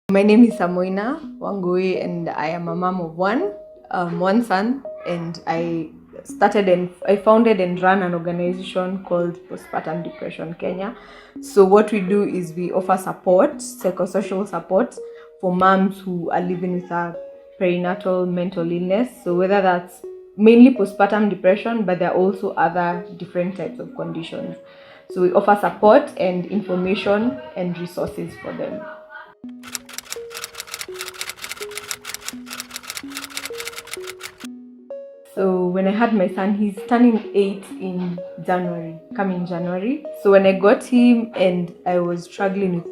My name is Samoina Wangui and I am a mom of one son, and I founded and ran an organization called Postpartum Depression Kenya. So what we do is we offer support, psychosocial support for moms who are living with a perinatal mental illness. So whether that's mainly postpartum depression, but there are also other different types of conditions. So we offer support and information and resources for them. So when I had my son, he's turning 8 in coming January. So when I got him, and I was struggling with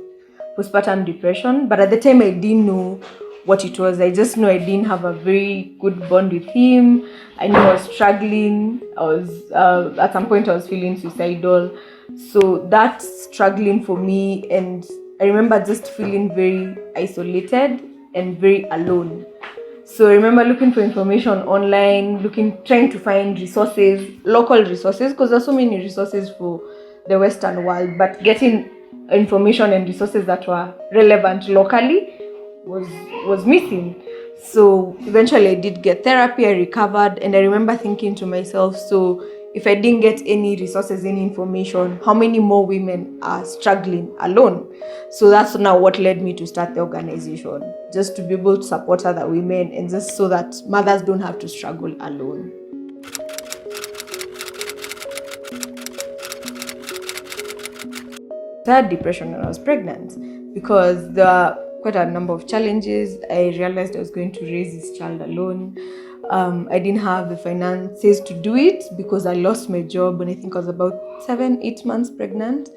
postpartum depression, but at the time I didn't know what it was. I just know I didn't have a very good bond with him. I knew I was struggling. At some point I was feeling suicidal. So that's struggling for me, and I remember just feeling very isolated and very alone. So I remember looking for information online, trying to find resources, local resources, because there's so many resources for the Western world, but getting information and resources that were relevant locally was missing. So eventually I did get therapy, I recovered, and I remember thinking to myself, so if I didn't get any resources, any information, how many more women are struggling alone? So that's now what led me to start the organization, just to be able to support other women and just so that mothers don't have to struggle alone. I had depression when I was pregnant because there are quite a number of challenges. I realized I was going to raise this child alone. I didn't have the finances to do it because I lost my job when I think I was about 7-8 months pregnant.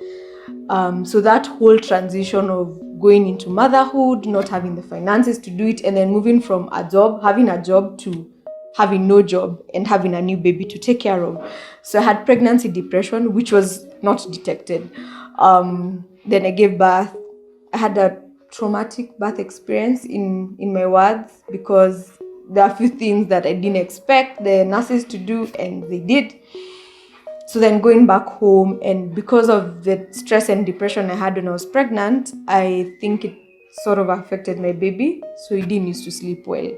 So that whole transition of going into motherhood, not having the finances to do it, and then moving from having a job to having no job and having a new baby to take care of. So I had pregnancy depression, which was not detected. Then I gave birth. I had a traumatic birth experience in my words, because there are a few things that I didn't expect the nurses to do, and they did. So then going back home, and because of the stress and depression I had when I was pregnant, I think it sort of affected my baby. So he didn't used to sleep well.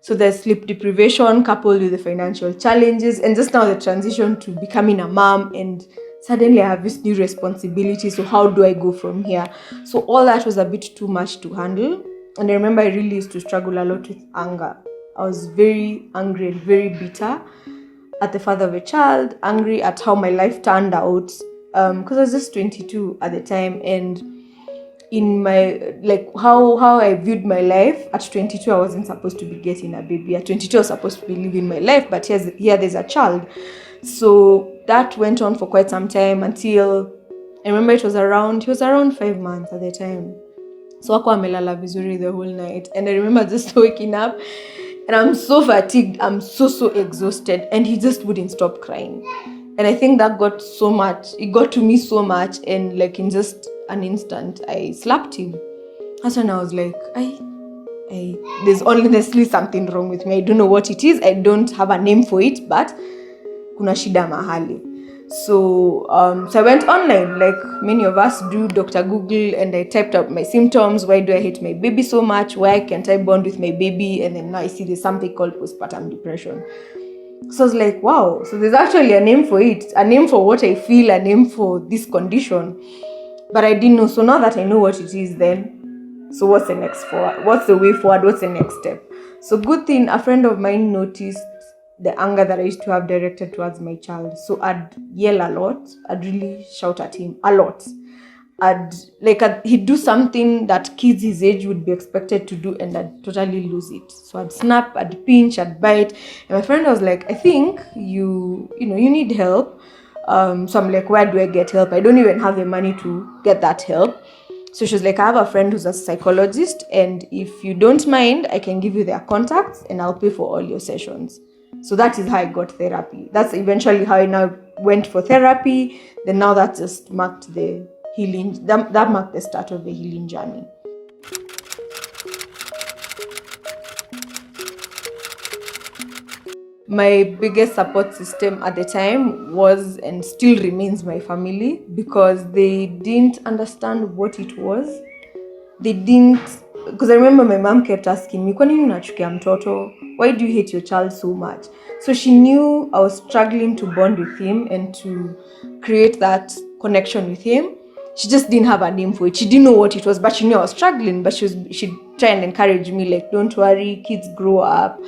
So there's sleep deprivation coupled with the financial challenges, and just now the transition to becoming a mom, and suddenly I have this new responsibility. So how do I go from here? So all that was a bit too much to handle. And I remember I really used to struggle a lot with anger. I was very angry and very bitter at the father of a child, angry at how my life turned out, because I was just 22 at the time, and in my how I viewed my life at 22, I wasn't supposed to be getting a baby. At 22, I was supposed to be living my life, but here there's a child. So that went on for quite some time until I remember he was around 5 months at the time. So hakuwa amelala vizuri the whole night, and I remember just waking up and I'm so fatigued, I'm so exhausted, and he just wouldn't stop crying. And I think that got to me so much, and in just an instant I slapped him. That's when I was like, there's honestly something wrong with me. I don't know what it is. I don't have a name for it, but kuna shida mahali. So I went online, like many of us do, Dr. Google, and I typed out my symptoms. Why do I hate my baby so much? Why can't I bond with my baby? And then now I see there's something called postpartum depression. So I was like, wow, so there's actually a name for it, a name for what I feel, a name for this condition. But I didn't know. So now that I know what it is, then, so what's the next forward? What's the way forward? What's the next step? So good thing, a friend of mine noticed the anger that I used to have directed towards my child. So I'd yell a lot. I'd really shout at him a lot. He'd do something that kids his age would be expected to do, and I'd totally lose it. So I'd snap, I'd pinch, I'd bite. And my friend was like, I think you need help. So I'm like, where do I get help? I don't even have the money to get that help. So she was like, I have a friend who's a psychologist, and if you don't mind, I can give you their contacts and I'll pay for all your sessions. So that is how I got therapy. That's eventually how I now went for therapy. Then now that just marked the healing. That marked the start of the healing journey. My biggest support system at the time was and still remains my family, because they didn't understand what it was. They didn't because I remember my mom kept asking me, kwa nini unachukia mtoto? Why do you hate your child so much? So she knew I was struggling to bond with him and to create that connection with him. She just didn't have a name for it. She didn't know what it was, but she knew I was struggling. But she'd try and encourage me, like, don't worry, kids grow up.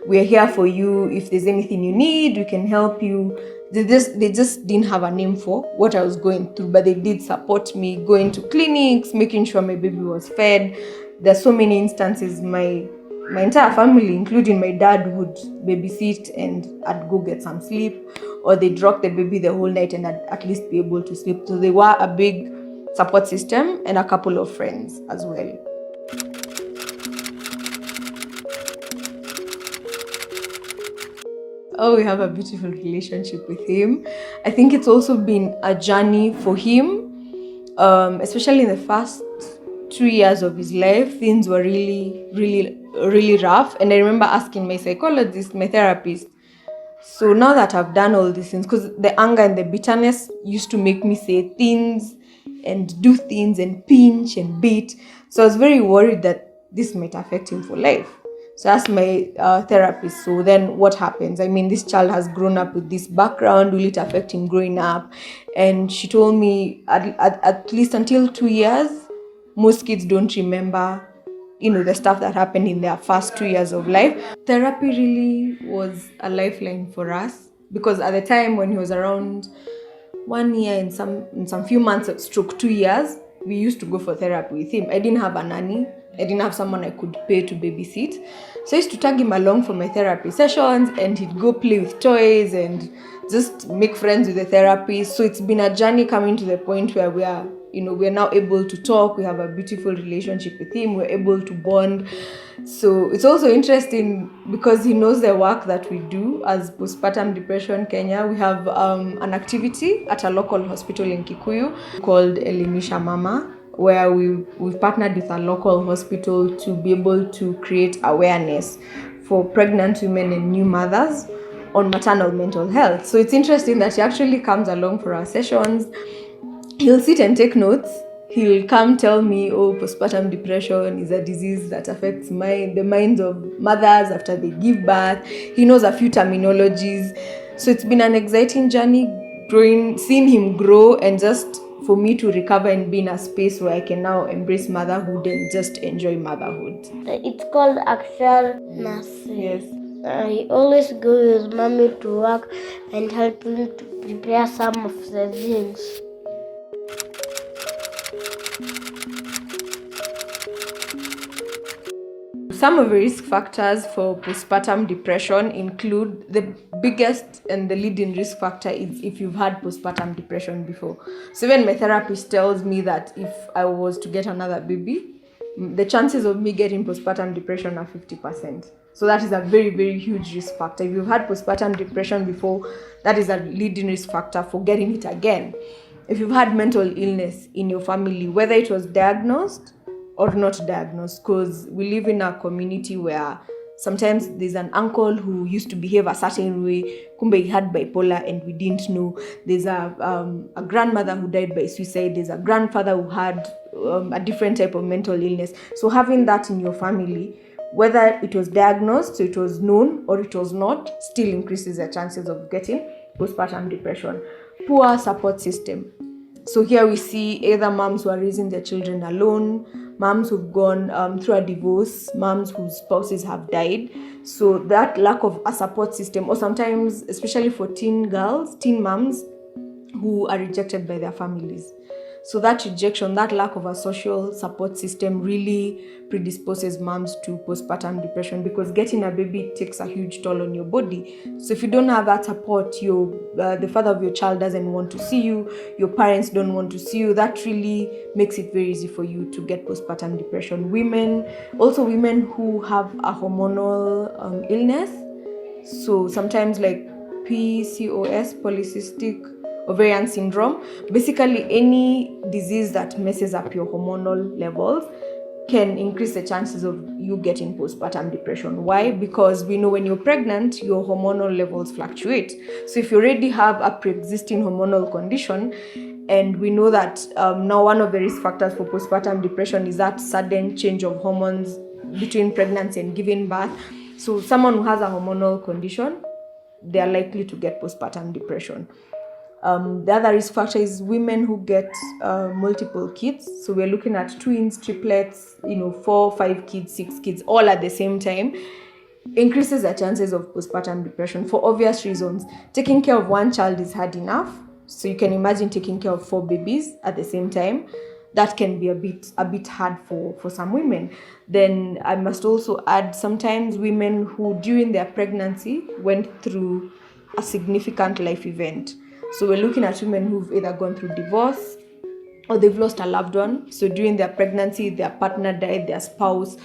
We're here for you. If there's anything you need, we can help you. They just didn't have a name for what I was going through, but they did support me, going to clinics, making sure my baby was fed. There's so many instances my entire family, including my dad, would babysit and I'd go get some sleep, or they'd rock the baby the whole night and I'd at least be able to sleep. So they were a big support system, and a couple of friends as well. Oh, we have a beautiful relationship with him. I think it's also been a journey for him, especially in the first 2 years of his life. Things were really rough. And I remember asking my psychologist, my therapist, so now that I've done all these things, because the anger and the bitterness used to make me say things and do things and pinch and beat. So I was very worried that this might affect him for life. So I asked my therapist, so then what happens? I mean, this child has grown up with this background. Will it affect him growing up? And she told me at least until 2 years, most kids don't remember, the stuff that happened in their first 2 years of life. Therapy really was a lifeline for us, because at the time when he was around 1 year and some few months stroke 2 years, we used to go for therapy with him. I didn't have a nanny. I didn't have someone I could pay to babysit. So I used to tag him along for my therapy sessions, and he'd go play with toys and just make friends with the therapist. So it's been a journey coming to the point where we're now able to talk. We have a beautiful relationship with him. We're able to bond. So it's also interesting because he knows the work that we do as Postpartum Depression Kenya. We have an activity at a local hospital in Kikuyu called Elimisha Mama, where we've partnered with a local hospital to be able to create awareness for pregnant women and new mothers on maternal mental health. So it's interesting that he actually comes along for our sessions. He'll sit and take notes. He'll come tell me, postpartum depression is a disease that affects the minds of mothers after they give birth. He knows a few terminologies. So it's been an exciting journey, seeing him grow, and just for me to recover and be in a space where I can now embrace motherhood and just enjoy motherhood. It's called actual nursing. Yes. I always go with mommy to work and help him to prepare some of the things. Some of the risk factors for postpartum depression include, the biggest and the leading risk factor is if you've had postpartum depression before. So when my therapist tells me that if I was to get another baby, the chances of me getting postpartum depression are 50%. So that is a very, very huge risk factor. If you've had postpartum depression before, that is a leading risk factor for getting it again. If you've had mental illness in your family, whether it was diagnosed or not diagnosed, because we live in a community where sometimes there's an uncle who used to behave a certain way, kumbe he had bipolar and we didn't know. There's a grandmother who died by suicide. There's a grandfather who had a different type of mental illness. So having that in your family, whether it was diagnosed, so it was known, or it was not, still increases the chances of getting postpartum depression. Poor support system. So here we see either moms who are raising their children alone, moms who've gone through a divorce, moms whose spouses have died. So that lack of a support system, or sometimes, especially for teen moms who are rejected by their families. So that rejection, that lack of a social support system really predisposes moms to postpartum depression, because getting a baby takes a huge toll on your body. So if you don't have that support, the father of your child doesn't want to see you, your parents don't want to see you, that really makes it very easy for you to get postpartum depression. Women who have a hormonal illness, so sometimes like PCOS, polycystic ovarian syndrome, basically any disease that messes up your hormonal levels can increase the chances of you getting postpartum depression. Why? Because we know when you're pregnant, your hormonal levels fluctuate. So if you already have a pre-existing hormonal condition And we know that now one of the risk factors for postpartum depression is that sudden change of hormones between pregnancy and giving birth. So someone who has a hormonal condition, they are likely to get postpartum depression. The other risk factor is women who get multiple kids. So we're looking at twins, triplets, 4, 5 kids, 6 kids, all at the same time. Increases the chances of postpartum depression for obvious reasons. Taking care of one child is hard enough. So you can imagine taking care of 4 babies at the same time. That can be a bit hard for some women. Then I must also add, sometimes women who during their pregnancy went through a significant life event. So we're looking at women who've either gone through divorce or they've lost a loved one. So during their pregnancy, their partner died, their spouse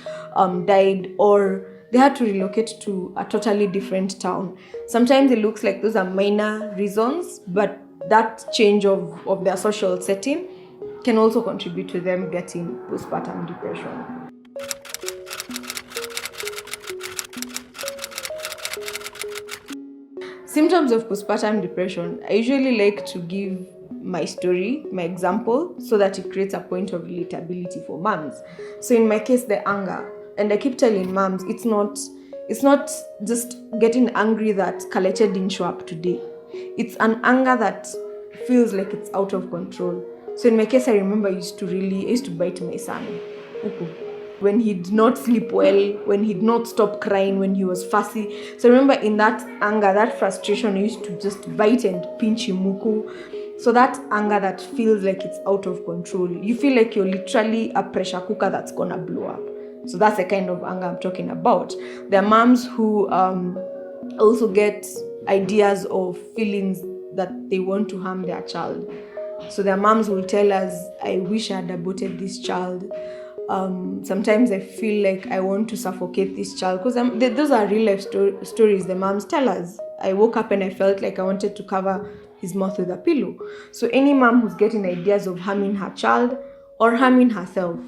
died, or they had to relocate to a totally different town. Sometimes it looks like those are minor reasons, but that change of their social setting can also contribute to them getting postpartum depression. Symptoms of postpartum depression, I usually like to give my story, my example, so that it creates a point of relatability for moms. So in my case, the anger, and I keep telling moms, it's not just getting angry that Kaleche didn't show up today. It's an anger that feels like it's out of control. So in my case, I remember I used to bite my son. When he did not sleep well, when he did not stop crying, when he was fussy. So I remember in that anger, that frustration, I used to just bite and pinch him. So that anger that feels like it's out of control. You feel like you're literally a pressure cooker that's gonna blow up. So that's the kind of anger I'm talking about. There are moms who also get ideas or feelings that they want to harm their child. So their moms will tell us, I wish I had aborted this child. Sometimes I feel like I want to suffocate this child, because those are real life stories the moms tell us. I woke up and I felt like I wanted to cover his mouth with a pillow. So any mom who's getting ideas of harming her child or harming herself,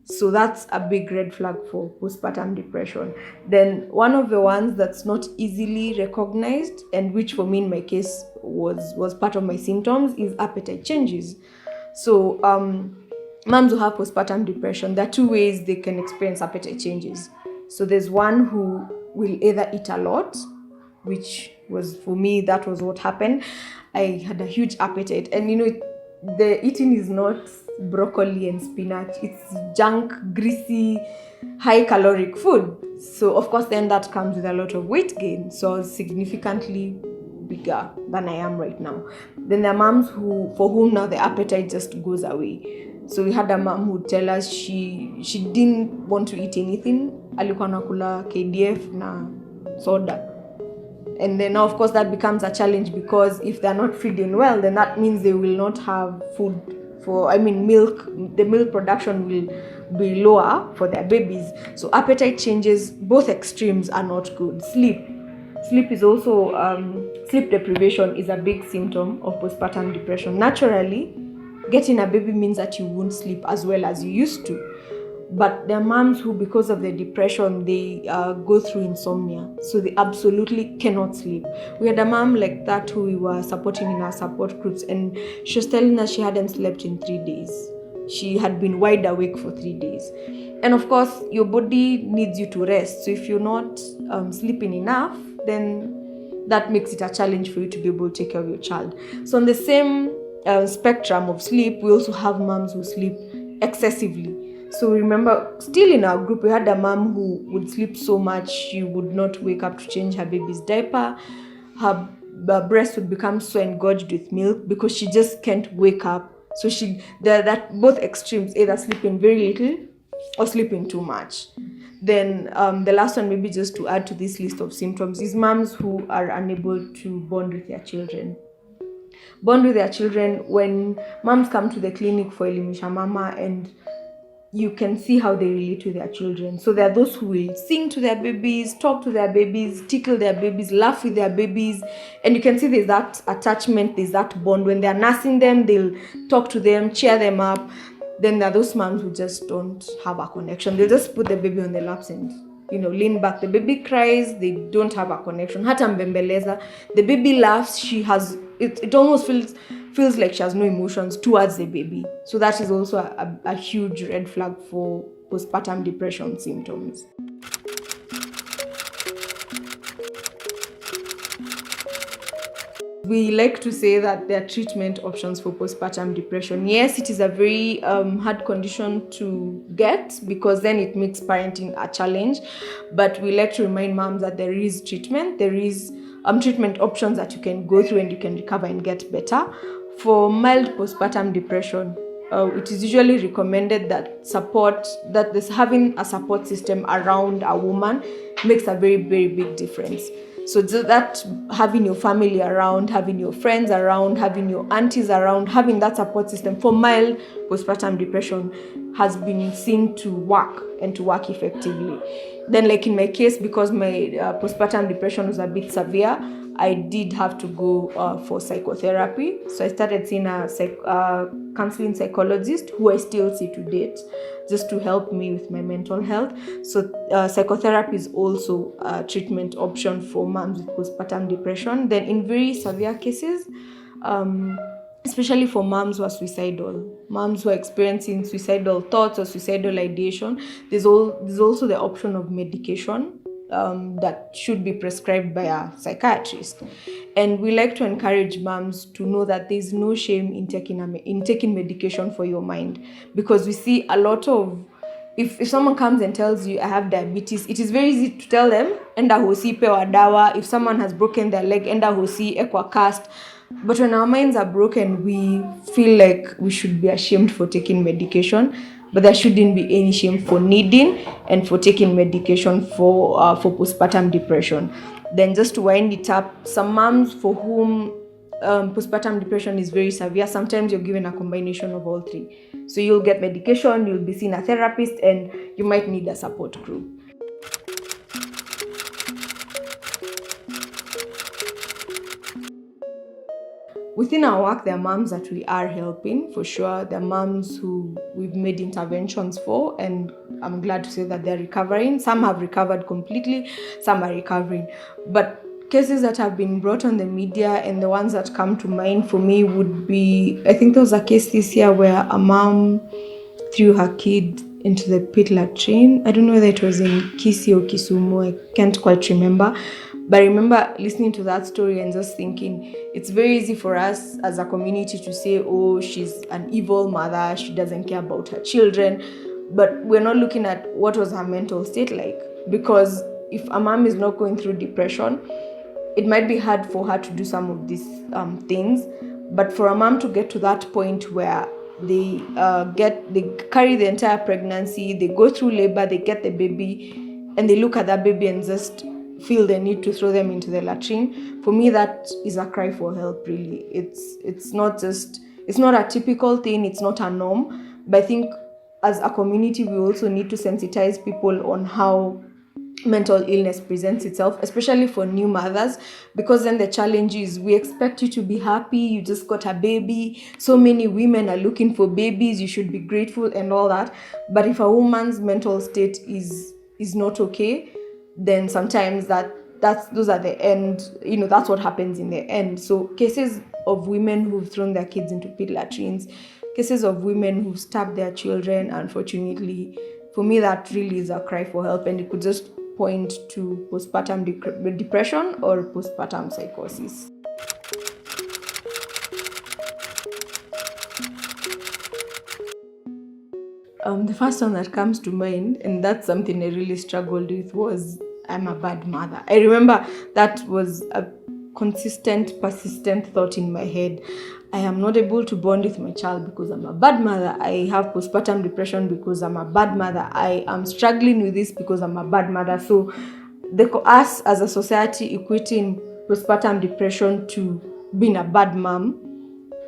so that's a big red flag for postpartum depression. Then one of the ones that's not easily recognized, and which for me in my case was part of my symptoms, is appetite changes. So moms who have postpartum depression, there are 2 ways they can experience appetite changes. So there's one who will either eat a lot, which was, for me, that was what happened. I had a huge appetite, and the eating is not broccoli and spinach, it's junk, greasy, high caloric food. So of course then that comes with a lot of weight gain. So I was significantly bigger than I am right now. Then there are moms for whom now the appetite just goes away. So we had a mom who would tell us she didn't want to eat anything, alikuwa nakula KDF na soda. And then now, of course, that becomes a challenge, because if they're not feeding well, then that means they will not have food milk. The milk production will be lower for their babies. So appetite changes, both extremes are not good. Sleep is also, sleep deprivation is a big symptom of postpartum depression. Naturally, getting a baby means that you won't sleep as well as you used to. But there are moms who, because of their depression, they go through insomnia. So they absolutely cannot sleep. We had a mom like that who we were supporting in our support groups, and she was telling us she hadn't slept in 3 days. She had been wide awake for 3 days. And of course, your body needs you to rest. So if you're not sleeping enough, then that makes it a challenge for you to be able to take care of your child. So on the same spectrum of sleep, we also have moms who sleep excessively. So remember, still in our group, we had a mom who would sleep so much she would not wake up to change her baby's diaper. Her breast would become so engorged with milk because she just can't wake up. So that both extremes, either sleeping very little or sleeping too much. Then the last one, maybe just to add to this list of symptoms, is moms who are unable to bond with their children. Bond with their children, when moms come to the clinic for Elimisha Mama, and you can see how they relate to their children. So there are those who will sing to their babies, talk to their babies, tickle their babies, laugh with their babies. And you can see there's that attachment, there's that bond. When they're nursing them, they'll talk to them, cheer them up. Then there are those moms who just don't have a connection. They'll just put the baby on their laps and, lean back. The baby cries, they don't have a connection. Hata mbembeleza. The baby laughs, it almost feels feels like she has no emotions towards the baby. So that is also a huge red flag for postpartum depression symptoms. We like to say that there are treatment options for postpartum depression. Yes, it is a very hard condition to get, because then it makes parenting a challenge. But we like to remind moms that there is treatment. There is treatment options that you can go through and you can recover and get better. For mild postpartum depression, it is usually recommended that having a support system around a woman makes a very, very big difference. So that having your family around, having your friends around, having your aunties around, having that support system for mild postpartum depression has been seen to work and to work effectively. Then, like in my case, because my postpartum depression was a bit severe, I did have to go for psychotherapy. So I started seeing a counseling psychologist, who I still see to date, just to help me with my mental health. So psychotherapy is also a treatment option for moms with postpartum depression. Then in very severe cases, especially for moms who are suicidal, moms who are experiencing suicidal thoughts or suicidal ideation, there's also the option of medication that should be prescribed by a psychiatrist. And we like to encourage moms to know that there's no shame in taking medication for your mind, because we see a lot of, if someone comes and tells you I have diabetes, it is very easy to tell them enda hosi pewa dawa. If someone has broken their leg, enda hosi ekwa cast. But when our minds are broken, we feel like we should be ashamed for taking medication. But there shouldn't be any shame for needing and for taking medication for postpartum depression. Then just to wind it up, some moms for whom postpartum depression is very severe, sometimes you're given a combination of all three. So you'll get medication, you'll be seeing a therapist, and you might need a support group. Within our work, there are moms that we are helping, for sure. There are moms who we've made interventions for, and I'm glad to say that they're recovering. Some have recovered completely, some are recovering. But cases that have been brought on the media, and the ones that come to mind for me would be, I think there was a case this year where a mom threw her kid into the pit latrine. I don't know whether it was in Kisii or Kisumu, I can't quite remember. But I remember listening to that story and just thinking, it's very easy for us as a community to say, oh, she's an evil mother, she doesn't care about her children. But we're not looking at what was her mental state like. Because if a mom is not going through depression, it might be hard for her to do some of these things. But for a mom to get to that point where they carry the entire pregnancy, they go through labor, they get the baby, and they look at that baby and just feel the need to throw them into the latrine, for me that is a cry for help, really. It's not a typical thing, it's not a norm. But I think as a community, we also need to sensitize people on how mental illness presents itself, especially for new mothers, because then the challenge is we expect you to be happy, you just got a baby, so many women are looking for babies, you should be grateful and all that. But if a woman's mental state is not okay, then sometimes those are the end, that's what happens in the end. So cases of women who've thrown their kids into pit latrines, cases of women who've stabbed their children, unfortunately, for me that really is a cry for help, and it could just point to postpartum depression or postpartum psychosis. The first one that comes to mind, and that's something I really struggled with, was I'm a bad mother. I remember that was a consistent, persistent thought in my head. I am not able to bond with my child because I'm a bad mother. I have postpartum depression because I'm a bad mother. I am struggling with this because I'm a bad mother. So us as a society equating postpartum depression to being a bad mom,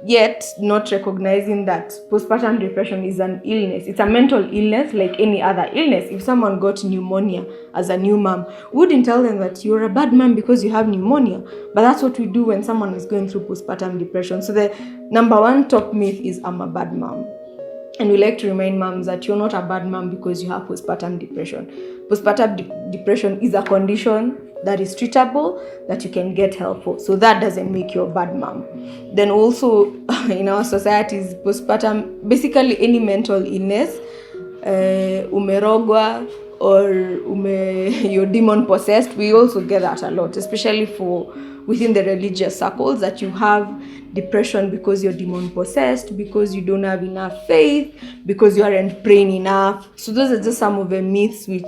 yet not recognizing that postpartum depression is an illness. It's a mental illness like any other illness. If someone got pneumonia as a new mom, we wouldn't tell them that you're a bad mom because you have pneumonia. But that's what we do when someone is going through postpartum depression. So the number one top myth is I'm a bad mom. And we like to remind moms that you're not a bad mom because you have postpartum depression. Postpartum depression is a condition that is treatable, that you can get help for. So that doesn't make you a bad mom. Then also in our societies, postpartum, basically any mental illness, umerogwa or you're demon possessed, we also get that a lot, especially for within the religious circles, that you have depression because you're demon possessed, because you don't have enough faith, because you aren't praying enough. So those are just some of the myths which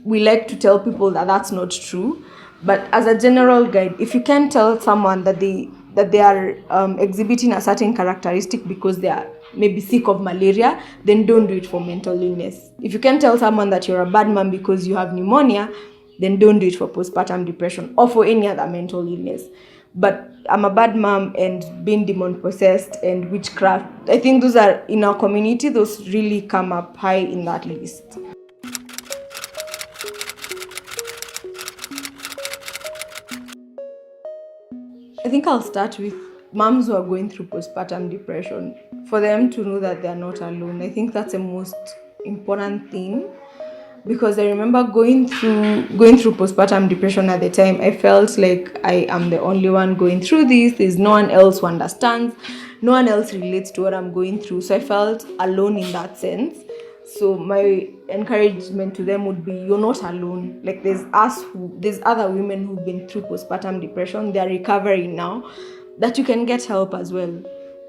we like to tell people that that's not true. But as a general guide, if you can tell someone that they are exhibiting a certain characteristic because they are maybe sick of malaria, then don't do it for mental illness. If you can tell someone that you're a bad mom because you have pneumonia, then don't do it for postpartum depression or for any other mental illness. But I'm a bad mom and being demon possessed and witchcraft, I think those are, in our community, those really come up high in that list. I think I'll start with moms who are going through postpartum depression, for them to know that they're not alone. I think that's the most important thing, because I remember going through postpartum depression at the time. I felt like I am the only one going through this. There's no one else who understands. No one else relates to what I'm going through. So I felt alone in that sense. So my encouragement to them would be, you're not alone. Like there's other women who've been through postpartum depression. They're recovering now, that you can get help as well.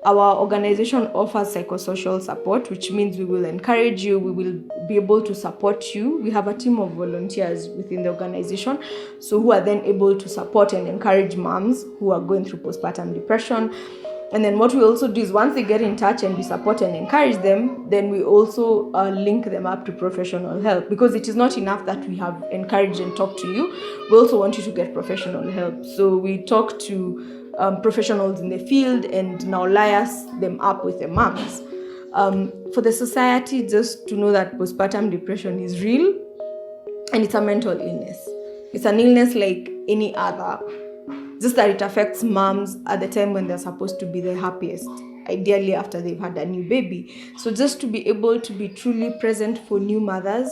Our organization offers psychosocial support, which means we will encourage you, we will be able to support you. We have a team of volunteers within the organization, so who are then able to support and encourage moms who are going through postpartum depression. And then what we also do is, once they get in touch and we support and encourage them, then we also link them up to professional help, because it is not enough that we have encouraged and talked to you. We also want you to get professional help. So we talk to professionals in the field and now liaise them up with the moms. For the society, just to know that postpartum depression is real and it's a mental illness. It's an illness like any other, just that it affects moms at the time when they're supposed to be the happiest, ideally after they've had a new baby. So just to be able to be truly present for new mothers,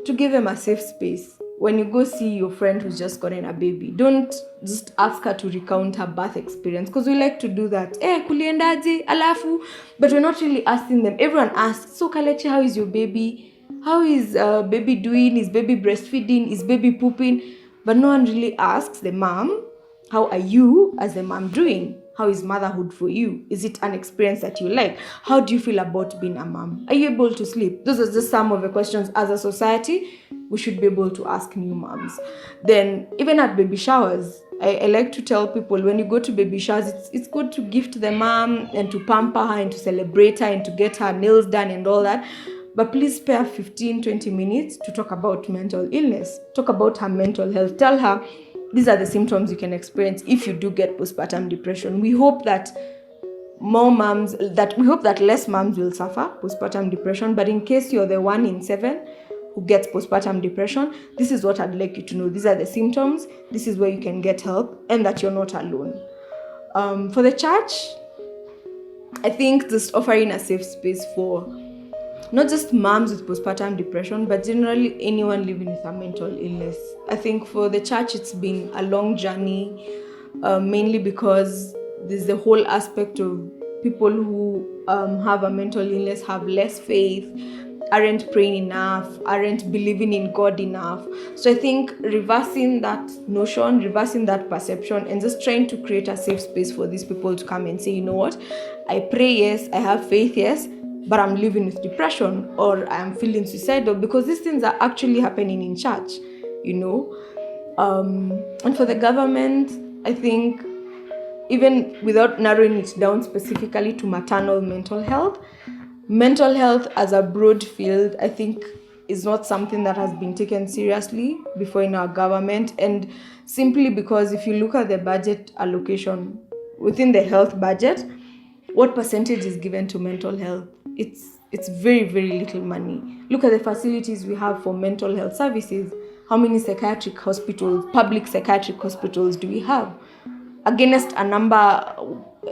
to give them a safe space. When you go see your friend who's just gotten a baby, don't just ask her to recount her birth experience, because we like to do that. Kuliendaje, alafu, but we're not really asking them. Everyone asks, so Kalechi, how is your baby? How is baby doing? Is baby breastfeeding? Is baby pooping? But no one really asks the mom, how are you as a mom doing? How is motherhood for you? Is it an experience that you like? How do you feel about being a mom? Are you able to sleep? Those are just some of the questions as a society we should be able to ask new moms. Then even at baby showers, I like to tell people, when you go to baby showers, it's good to gift the mom and to pamper her and to celebrate her and to get her nails done and all that. But please spare 15-20 minutes to talk about mental illness. Talk about her mental health. Tell her, these are the symptoms you can experience if you do get postpartum depression. We hope that less moms will suffer postpartum depression. But in case you're the 1 in 7 who gets postpartum depression, this is what I'd like you to know. These are the symptoms. This is where you can get help, and that you're not alone. For the church, I think just offering a safe space for not just moms with postpartum depression, but generally anyone living with a mental illness. I think for the church, it's been a long journey, mainly because there's the whole aspect of people who have a mental illness have less faith, aren't praying enough, aren't believing in God enough. So I think reversing that notion, reversing that perception, and just trying to create a safe space for these people to come and say, you know what, I pray, yes, I have faith, yes, but I'm living with depression, or I'm feeling suicidal, because these things are actually happening in church, you know. And for the government, I think, even without narrowing it down specifically to maternal mental health as a broad field, I think is not something that has been taken seriously before in our government. And simply because if you look at the budget allocation within the health budget, what percentage is given to mental health? It's very, very little money. Look at the facilities we have for mental health services. How many psychiatric hospitals, public psychiatric hospitals do we have? Against a number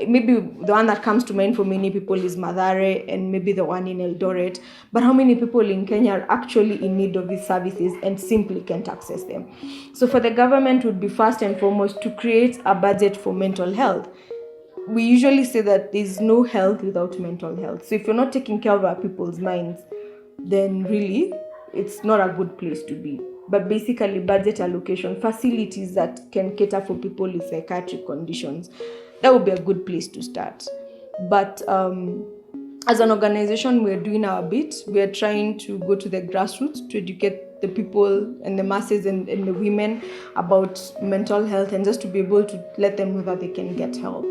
maybe the one that comes to mind for many people is Mathare and maybe the one in Eldoret. But how many people in Kenya are actually in need of these services and simply can't access them? So for the government would be first and foremost to create a budget for mental health. We usually say that there's no health without mental health. So if you're not taking care of our people's minds, then really it's not a good place to be. But basically, budget allocation, facilities that can cater for people with psychiatric conditions, that would be a good place to start. But as an organization, we're doing our bit. We're trying to go to the grassroots to educate the people and the masses and the women about mental health, and just to be able to let them know that they can get help.